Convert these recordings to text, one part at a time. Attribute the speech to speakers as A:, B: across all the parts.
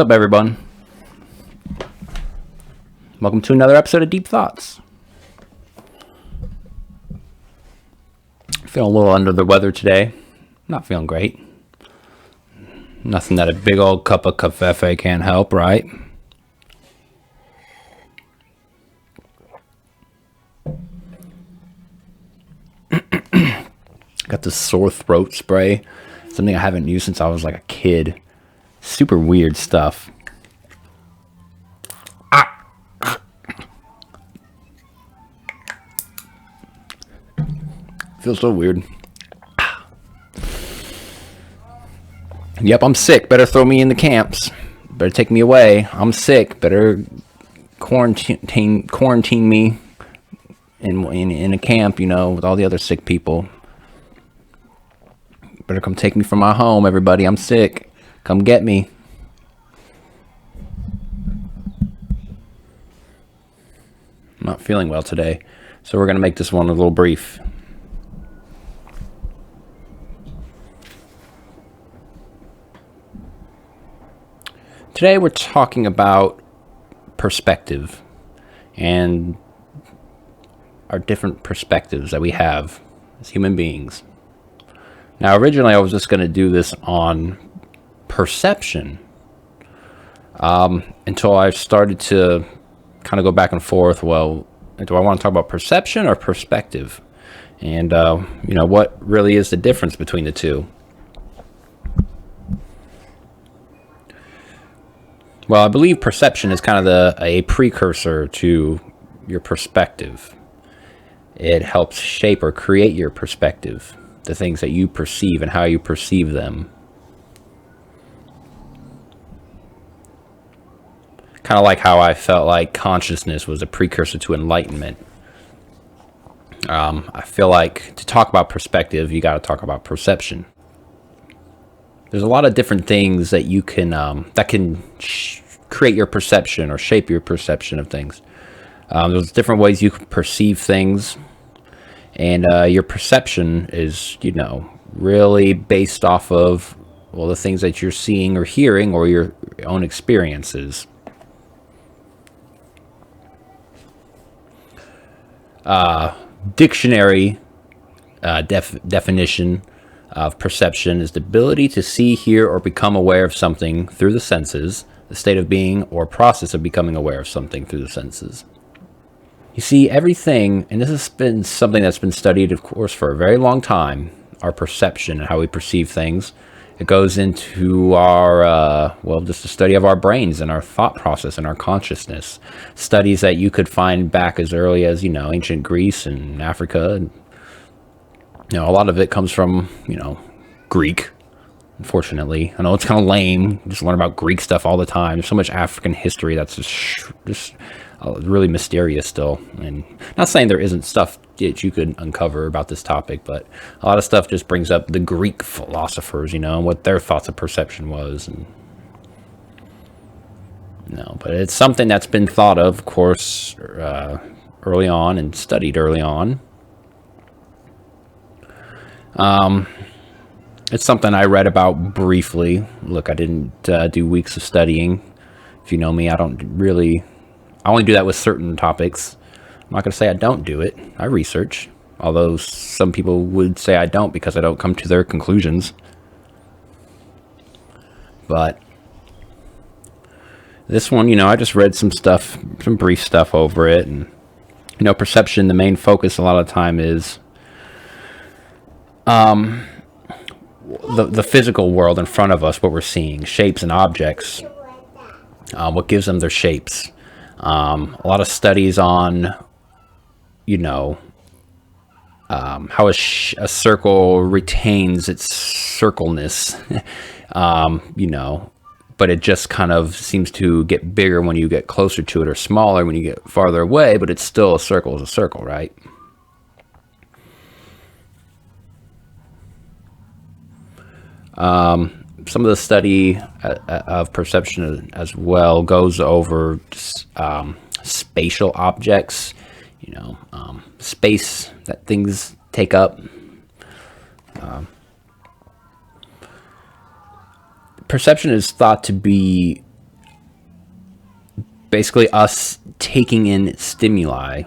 A: up, everyone? Welcome to another episode of Deep Thoughts. Feeling a little under the weather today. Not feeling great. Nothing that a big old cup of café can't help, right? Got this sore throat spray. Something I haven't used since I was like a kid. Super weird stuff. Feels so weird. Yep, I'm sick. Better throw me in the camps. Better take me away. I'm sick. Better quarantine me in a camp, you know, with all the other sick people. Better come take me from my home, everybody. I'm sick. Come get me. I'm not feeling well today, so we're going to make this one a little brief. Today we're talking about perspective and our different perspectives that we have as human beings. Now, originally I was just going to do this on perception until I started to kind of go back and forth. Well, do I want to talk about perception or perspective? And, what really is the difference between the two? Well, I believe perception is kind of a precursor to your perspective. It helps shape or create your perspective, the things that you perceive and how you perceive them. Kind of like how I felt like consciousness was a precursor to enlightenment. I feel like to talk about perspective, you got to talk about perception. There's a lot of different things that you can create your perception or shape your perception of things. There's different ways you can perceive things, and your perception is, really based off of the things that you're seeing or hearing or your own experiences. Dictionary definition of perception is the ability to see, hear, or become aware of something through the senses, the state of being or process of becoming aware of something through the senses. You see, everything, and this has been something that's been studied, of course, for a very long time, our perception and how we perceive things. It goes into our, just the study of our brains and our thought process and our consciousness. Studies that you could find back as early as, ancient Greece and Africa. And, a lot of it comes from, Greek, unfortunately. I know it's kind of lame. Just learn about Greek stuff all the time. There's so much African history that's just really mysterious still. And not saying there isn't stuff that you could uncover about this topic, but a lot of stuff just brings up the Greek philosophers, and what their thoughts of perception was. And but it's something that's been thought of course, early on and studied early on. It's something I read about briefly. Look, I didn't do weeks of studying. If you know me, I only do that with certain topics. I'm not going to say I don't do it. I research, although some people would say I don't because I don't come to their conclusions. But this one, I just read some brief stuff over it. And, perception, the main focus a lot of the time is the physical world in front of us, what we're seeing, shapes and objects, what gives them their shapes. A lot of studies on, how a circle retains its circleness, but it just kind of seems to get bigger when you get closer to it or smaller when you get farther away, but it's still a circle is a circle, right? Some of the study of perception as well goes over spatial objects, space that things take up. Perception is thought to be basically us taking in stimuli,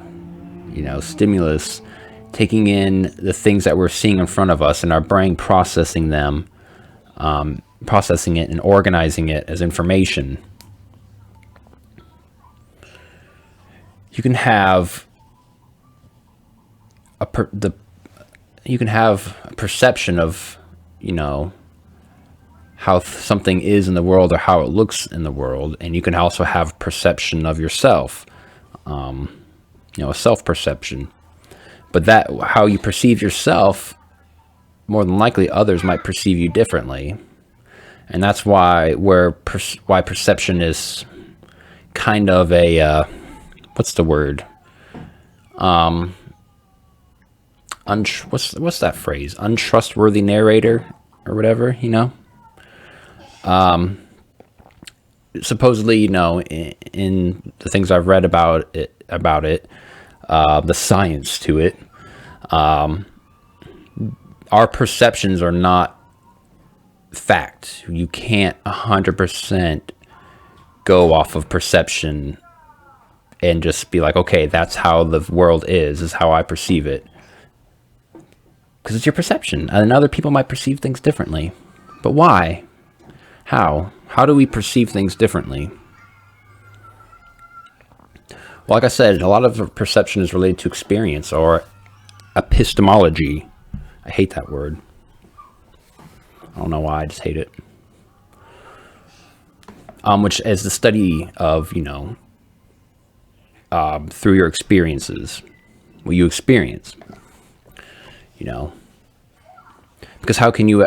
A: stimulus, taking in the things that we're seeing in front of us, and our brain processing them, processing it and organizing it as information. You can have a perception of, how something is in the world or how it looks in the world, and you can also have perception of yourself, a self-perception. But that how you perceive yourself, more than likely others might perceive you differently, and that's why why perception is kind of a what's the word? What's that phrase? Untrustworthy narrator or whatever, Supposedly, in the things I've read about it, the science to it, our perceptions are not fact. You can't 100% go off of perception and just be like, okay, that's how the world is how I perceive it. Because it's your perception, and other people might perceive things differently. But why? How? How do we perceive things differently? Well, like I said, a lot of perception is related to experience or epistemology. I hate that word. I don't know why, I just hate it. Which is the study of, through your experiences, what you experience, because how can you,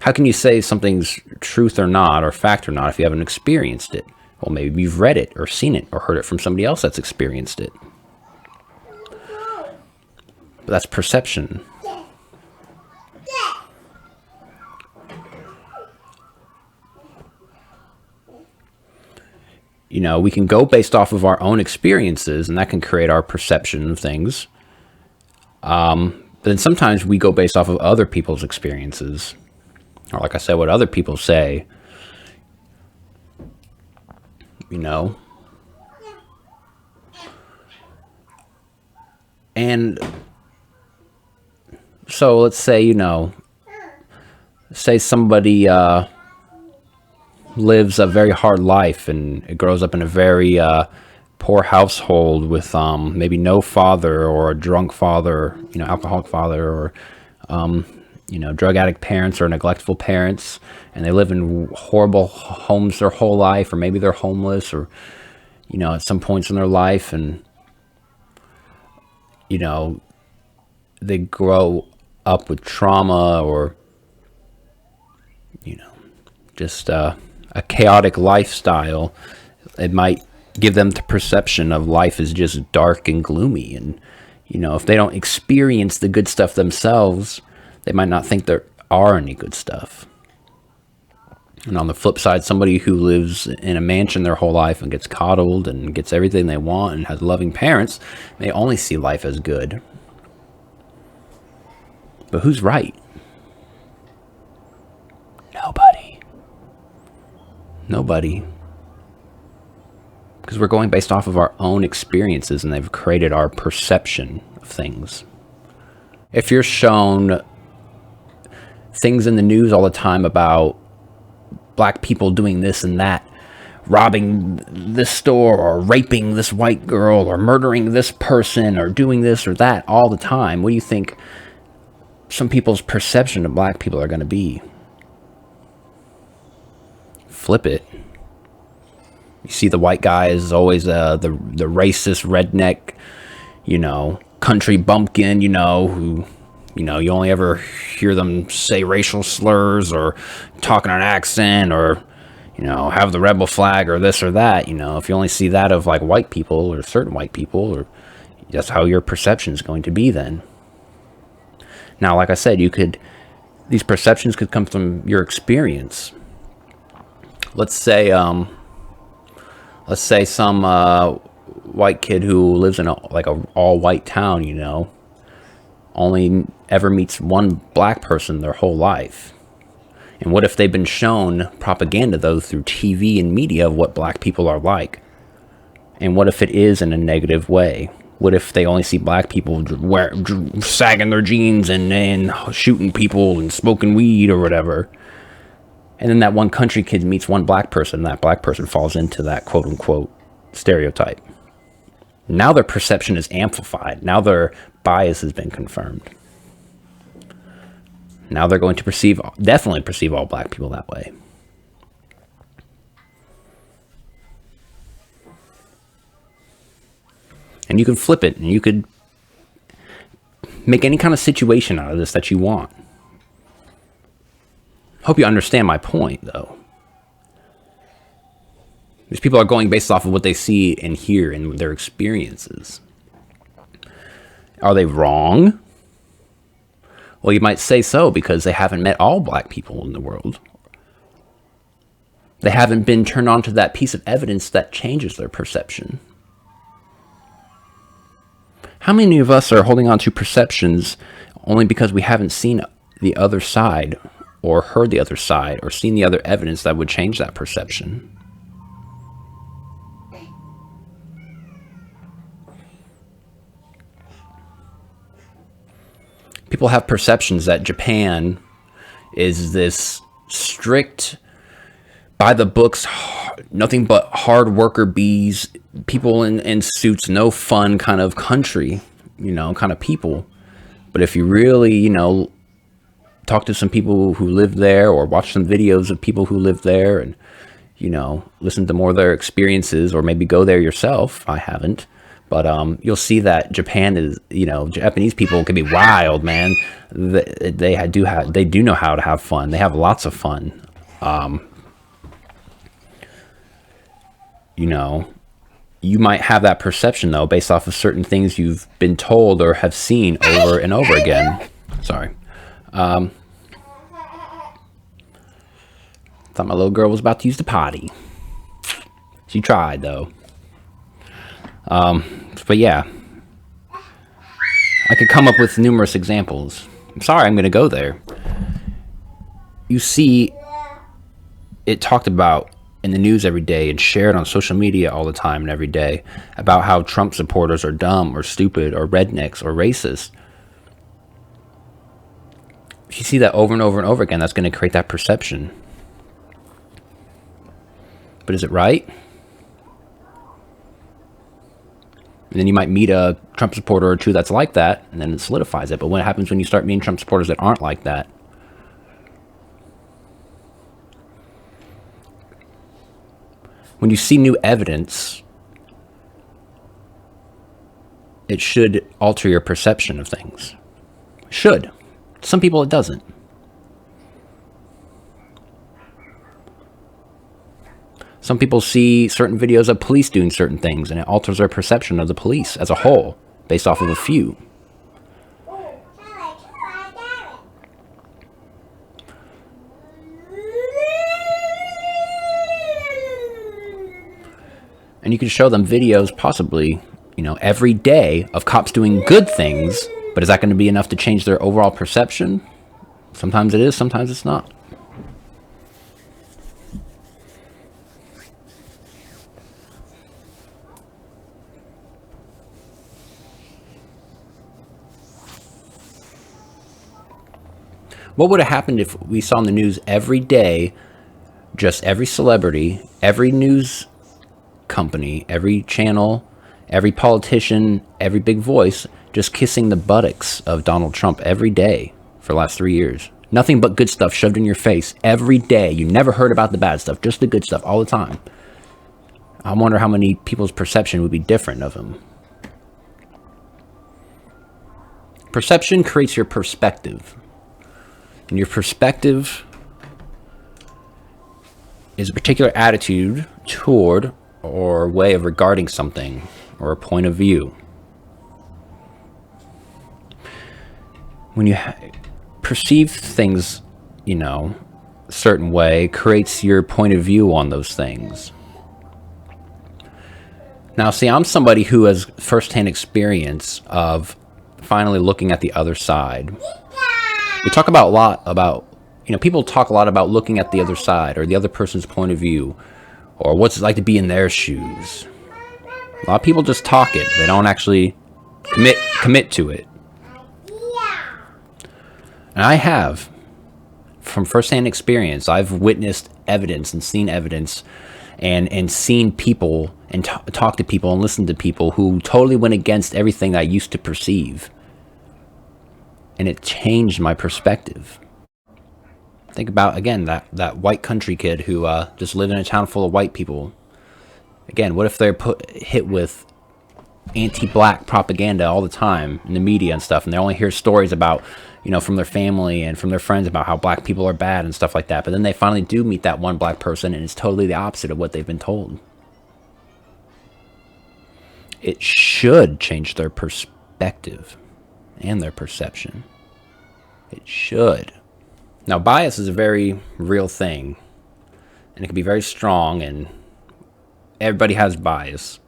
A: how can you say something's truth or not, or fact or not, if you haven't experienced it? Well, maybe you've read it or seen it or heard it from somebody else that's experienced it. But that's perception. We can go based off of our own experiences, and that can create our perception of things. But then sometimes we go based off of other people's experiences, or like I said, what other people say. And so let's say, say somebody lives a very hard life and it grows up in a very poor household with maybe no father, or a drunk father, alcoholic father, or drug addict parents or neglectful parents, and they live in horrible homes their whole life, or maybe they're homeless, or at some points in their life, and they grow up with trauma, or just a chaotic lifestyle. It might give them the perception of life is just dark and gloomy, and if they don't experience the good stuff themselves, they might not think there are any good stuff. And on the flip side, somebody who lives in a mansion their whole life and gets coddled and gets everything they want and has loving parents may only see life as good. But who's right? Nobody. Because we're going based off of our own experiences, and they've created our perception of things. If you're shown things in the news all the time about black people doing this and that, robbing this store, or raping this white girl, or murdering this person, or doing this or that all the time, what do you think some people's perception of black people are going to be? Flip it. You see the white guy is always the racist redneck, country bumpkin, who, you only ever hear them say racial slurs or talk in an accent, or, have the rebel flag or this or that. If you only see that of like white people or certain white people, or that's how your perception is going to be then. Now, like I said, these perceptions could come from your experience. Let's say some white kid who lives in a all-white town, only ever meets one black person their whole life. And what if they've been shown propaganda, though, through TV and media of what black people are like? And what if it is in a negative way? What if they only see black people sagging their jeans and shooting people and smoking weed or whatever? And then that one country kid meets one black person, and that black person falls into that quote-unquote stereotype. Now their perception is amplified. Now their bias has been confirmed. Now they're going to definitely perceive all black people that way. And you can flip it, and you could make any kind of situation out of this that you want. Hope you understand my point, though. These people are going based off of what they see and hear in their experiences. Are they wrong? Well, you might say so, because they haven't met all black people in the world. They haven't been turned on to that piece of evidence that changes their perception. How many of us are holding on to perceptions only because we haven't seen the other side, or heard the other side, or seen the other evidence that would change that perception? People have perceptions that Japan is this strict, by the books, nothing but hard worker bees, people in suits, no fun kind of country, kind of people. But if you really, talk to some people who live there, or watch some videos of people who live there, and, listen to more of their experiences, or maybe go there yourself. I haven't. But you'll see that Japan is, Japanese people can be wild, man. They do know how to have fun. They have lots of fun. You might have that perception, though, based off of certain things you've been told or have seen over and over again. Sorry. Thought my little girl was about to use the potty. She tried, though. But yeah, I could come up with numerous examples. I'm sorry, I'm going to go there. You see it talked about in the news every day and shared on social media all the time and every day about how Trump supporters are dumb or stupid or rednecks or racist. If you see that over and over and over again, that's going to create that perception. But is it right? And then you might meet a Trump supporter or two that's like that, and then it solidifies it. But what happens when you start meeting Trump supporters that aren't like that? When you see new evidence, it should alter your perception of things. Should. Some people it doesn't. Some people see certain videos of police doing certain things, and it alters their perception of the police as a whole, based off of a few. And you can show them videos, possibly, every day of cops doing good things, but is that going to be enough to change their overall perception? Sometimes it is, sometimes it's not. What would have happened if we saw in the news every day, just every celebrity, every news company, every channel, every politician, every big voice, just kissing the buttocks of Donald Trump every day for the last 3 years? Nothing but good stuff shoved in your face every day. You never heard about the bad stuff, just the good stuff all the time. I wonder how many people's perception would be different of him. Perception creates your perspective. And your perspective is a particular attitude toward or way of regarding something or a point of view. When you perceive things, a certain way, creates your point of view on those things. Now, see, I'm somebody who has firsthand experience of finally looking at the other side. We talk a lot about People talk a lot about looking at the other side or the other person's point of view or what's it like to be in their shoes. A lot of people just talk it. They don't actually commit to it. And I have, from firsthand experience, I've witnessed evidence and seen evidence and seen people and talked to people and listened to people who totally went against everything I used to perceive. And it changed my perspective. Think about, again, that white country kid who just lived in a town full of white people. Again, what if they're hit with anti-black propaganda all the time in the media and stuff, and they only hear stories about, from their family and from their friends about how black people are bad and stuff like that. But then they finally do meet that one black person, and it's totally the opposite of what they've been told. It should change their perspective and their perception. It should. Now, bias is a very real thing, and it can be very strong, and everybody has bias.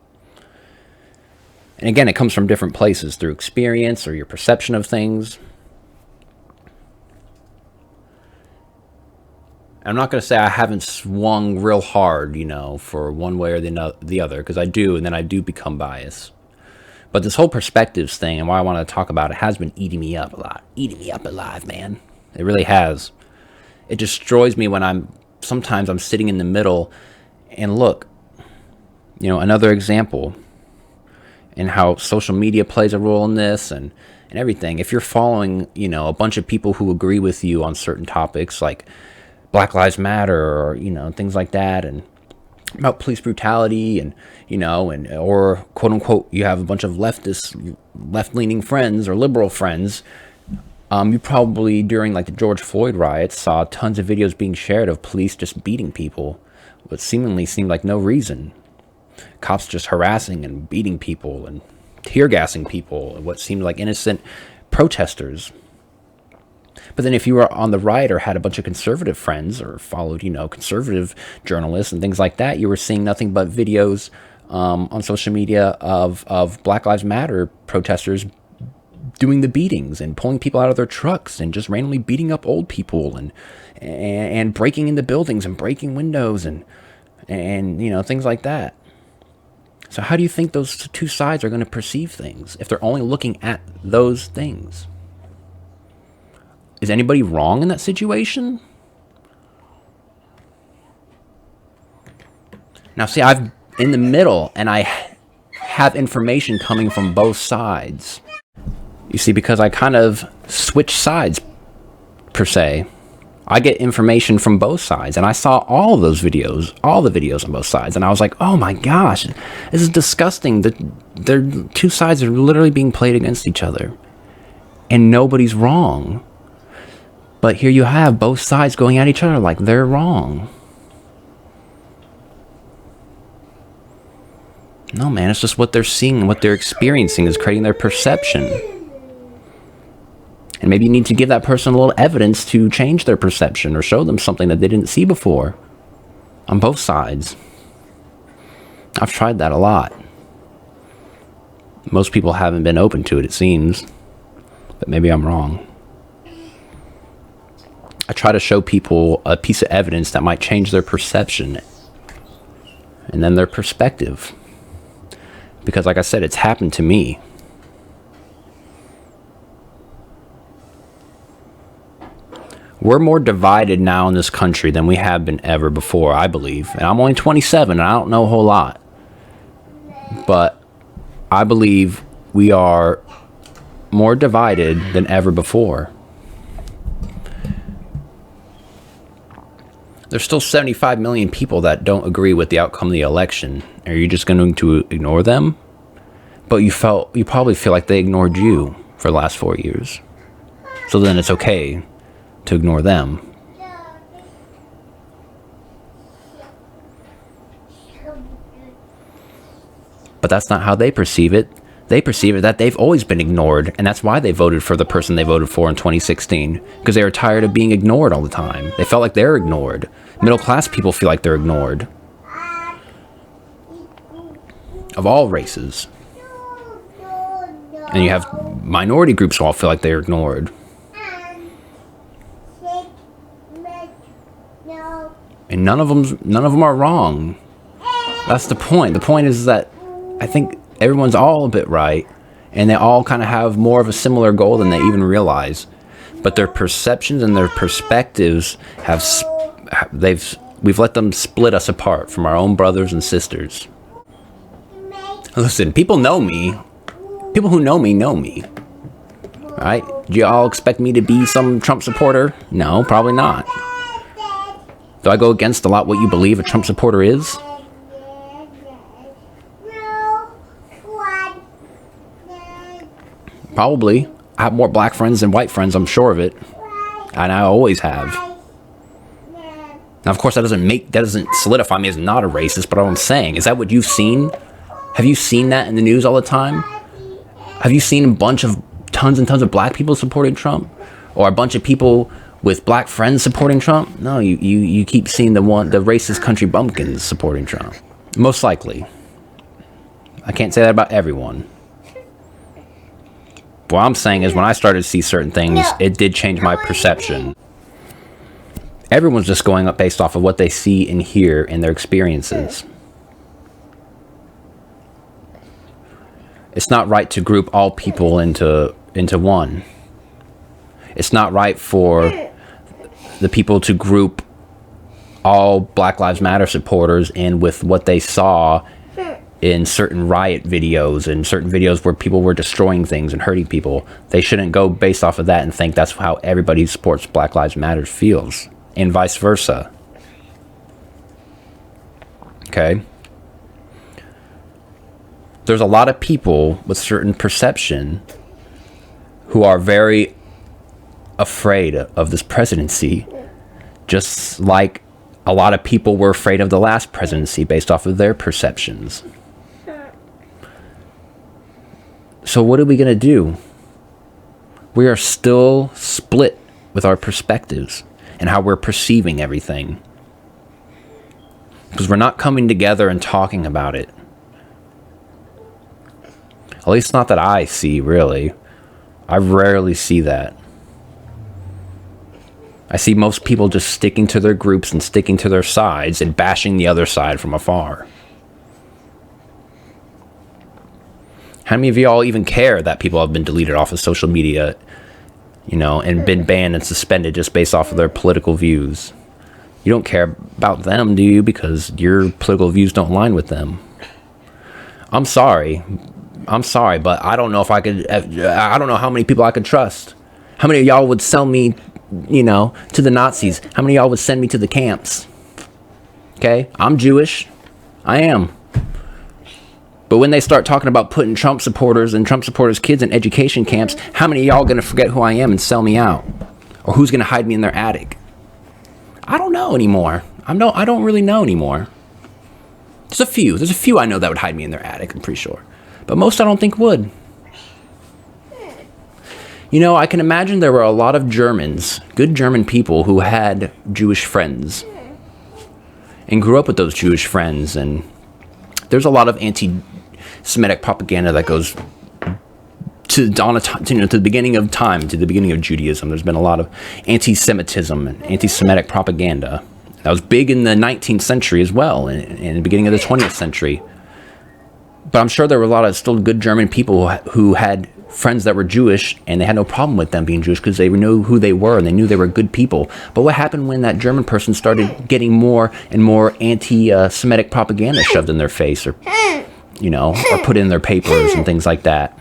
A: And again, it comes from different places, through experience or your perception of things. I'm not going to say I haven't swung real hard, for one way or the other, because I do, and then I do become biased. But this whole perspectives thing, and why I want to talk about it, has been eating me up a lot. Eating me up alive, man. It really has. It destroys me when sometimes I'm sitting in the middle, and look, another example in how social media plays a role in this and everything. If you're following, a bunch of people who agree with you on certain topics like Black Lives Matter or, things like that, and about police brutality and, or quote unquote, you have a bunch of left-leaning friends or liberal friends. You probably, during like the George Floyd riots, saw tons of videos being shared of police just beating people, what seemingly seemed like no reason. Cops just harassing and beating people and tear gassing people, what seemed like innocent protesters. But then if you were on the right or had a bunch of conservative friends or followed, conservative journalists and things like that, you were seeing nothing but videos on social media of Black Lives Matter protesters doing the beatings and pulling people out of their trucks and just randomly beating up old people and breaking into buildings and breaking windows and things like that. So how do you think those two sides are going to perceive things if they're only looking at those things? Is anybody wrong in that situation? Now, see, I'm in the middle, and I have information coming from both sides. You see, because I kind of switch sides, per se. I get information from both sides, and I saw all the videos on both sides, and I was like, oh my gosh, this is disgusting. Their two sides are literally being played against each other, and nobody's wrong. But here you have both sides going at each other like they're wrong. No, man, it's just what they're seeing, what they're experiencing is creating their perception. And maybe you need to give that person a little evidence to change their perception or show them something that they didn't see before. On both sides. I've tried that a lot. Most people haven't been open to it seems. But maybe I'm wrong. I try to show people a piece of evidence that might change their perception. And then their perspective. Because like I said, it's happened to me. We're more divided now in this country than we have been ever before, I believe. And I'm only 27, and I don't know a whole lot. But I believe we are more divided than ever before. There's still 75 million people that don't agree with the outcome of the election. Are you just going to ignore them? But you probably feel like they ignored you for the last 4 years. So then it's okay to ignore them. But that's not how they perceive it. They perceive it that they've always been ignored, and that's why they voted for the person they voted for in 2016, because they were tired of being ignored all the time. They felt like they're ignored. Middle class people feel like they're ignored. Of all races. And you have minority groups who all feel like they're ignored. none of them are wrong. That's the point. The point is that I think everyone's all a bit right, and they all kind of have more of a similar goal than they even realize. But their perceptions and their perspectives we've let them split us apart from our own brothers and sisters. Listen, people know me. People who know me know me. Right? Do y'all expect me to be some Trump supporter? No, probably not. Do I go against a lot what you believe a Trump supporter is? Probably. I have more black friends than white friends, I'm sure of it. And I always have. Now, of course, that doesn't solidify me as not a racist, but what I'm saying, is that what you've seen? Have you seen that in the news all the time? Have you seen tons and tons of black people supporting Trump? Or a bunch of people with black friends supporting Trump? No, you keep seeing the racist country bumpkins supporting Trump. Most likely. I can't say that about everyone. What I'm saying is when I started to see certain things, it did change my perception. Everyone's just going up based off of what they see and hear in their experiences. It's not right to group all people into one. It's not right for the people to group all Black Lives Matter supporters in with what they saw in certain riot videos and certain videos where people were destroying things and hurting people. They shouldn't go based off of that and think that's how everybody who supports Black Lives Matter feels, and vice versa. Okay? There's a lot of people with certain perception who are very afraid of this presidency, just like a lot of people were afraid of the last presidency based off of their perceptions. So what are we going to do? We are still split with our perspectives and how we're perceiving everything. Because we're not coming together and talking about it. At least not that I see, really. I rarely see that. I see most people just sticking to their groups and sticking to their sides and bashing the other side from afar. How many of y'all even care that people have been deleted off of social media, and been banned and suspended just based off of their political views? You don't care about them, do you? Because your political views don't align with them. I'm sorry, but I don't know if I could. I don't know how many people I could trust. How many of y'all would sell me, to the Nazis? How many of y'all would send me to the camps? Okay, I'm Jewish. I am. But when they start talking about putting Trump supporters and Trump supporters' kids in education camps, how many of y'all going to forget who I am and sell me out? Or who's going to hide me in their attic? I don't know anymore. I don't really know anymore. There's a few I know that would hide me in their attic, I'm pretty sure. But most I don't think would. I can imagine there were a lot of Germans, good German people, who had Jewish friends and grew up with those Jewish friends. And there's a lot of anti-Semitic propaganda that goes to the beginning of time, to the beginning of Judaism. There's been a lot of anti-Semitism and anti-Semitic propaganda. That was big in the 19th century as well, and in the beginning of the 20th century. But I'm sure there were a lot of still good German people who had friends that were Jewish, and they had no problem with them being Jewish because they knew who they were and they knew they were good people. But what happened when that German person started getting more and more anti-Semitic propaganda shoved in their face, or put in their papers and things like that?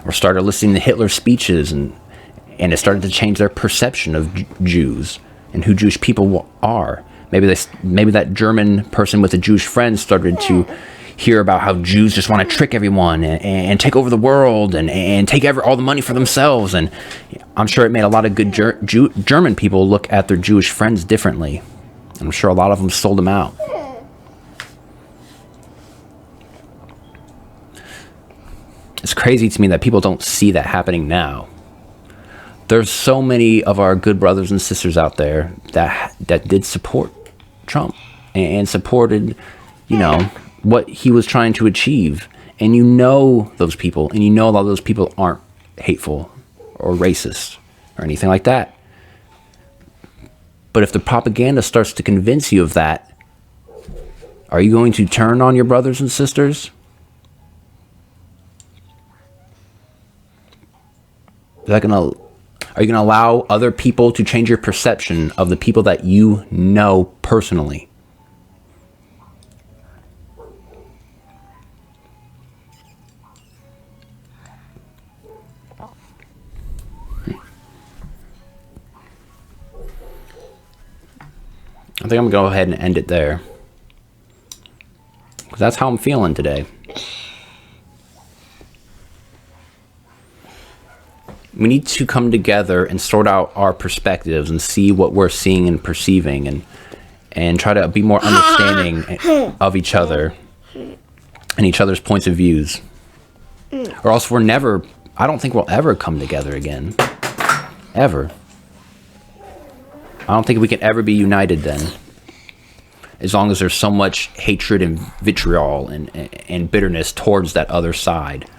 A: Or started listening to Hitler's speeches, and it started to change their perception of Jews and who Jewish people are. Maybe that German person with a Jewish friend started to hear about how Jews just want to trick everyone and take over the world and take all the money for themselves. And I'm sure it made a lot of good German people look at their Jewish friends differently. I'm sure a lot of them sold them out. It's crazy to me that people don't see that happening now. There's so many of our good brothers and sisters out there that did support Trump and supported, what he was trying to achieve. And those people, and a lot of those people aren't hateful or racist or anything like that. But if the propaganda starts to convince you of that, are you going to turn on your brothers and sisters? Are you going to allow other people to change your perception of the people that you know personally? I think I'm going to go ahead and end it there. Because that's how I'm feeling today. We need to come together and sort out our perspectives and see what we're seeing and perceiving, and try to be more understanding of each other and each other's points of views. Or else I don't think we'll ever come together again. Ever. I don't think we can ever be united then. As long as there's so much hatred and vitriol and bitterness towards that other side.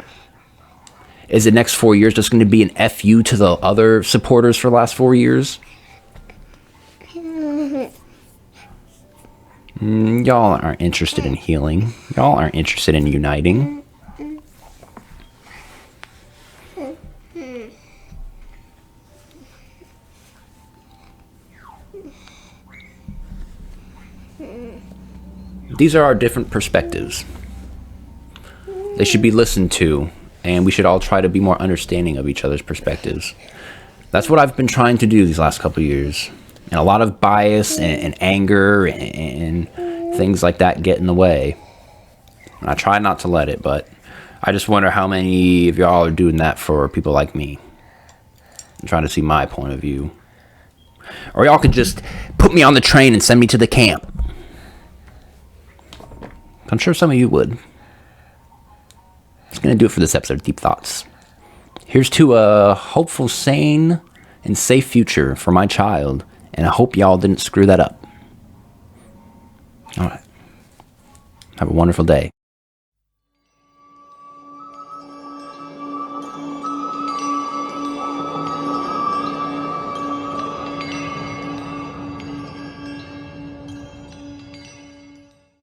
A: Is the next 4 years just going to be an FU to the other supporters for the last 4 years? Y'all aren't interested in healing. Y'all aren't interested in uniting. These are our different perspectives. They should be listened to, and we should all try to be more understanding of each other's perspectives. That's what I've been trying to do these last couple of years. And a lot of bias and anger and things like that get in the way. And I try not to let it, but I just wonder how many of y'all are doing that for people like me. I'm trying to see my point of view. Or y'all could just put me on the train and send me to the camp. I'm sure some of you would. That's going to do it for this episode of Deep Thoughts. Here's to a hopeful, sane, and safe future for my child, and I hope y'all didn't screw that up. All right. Have a wonderful day.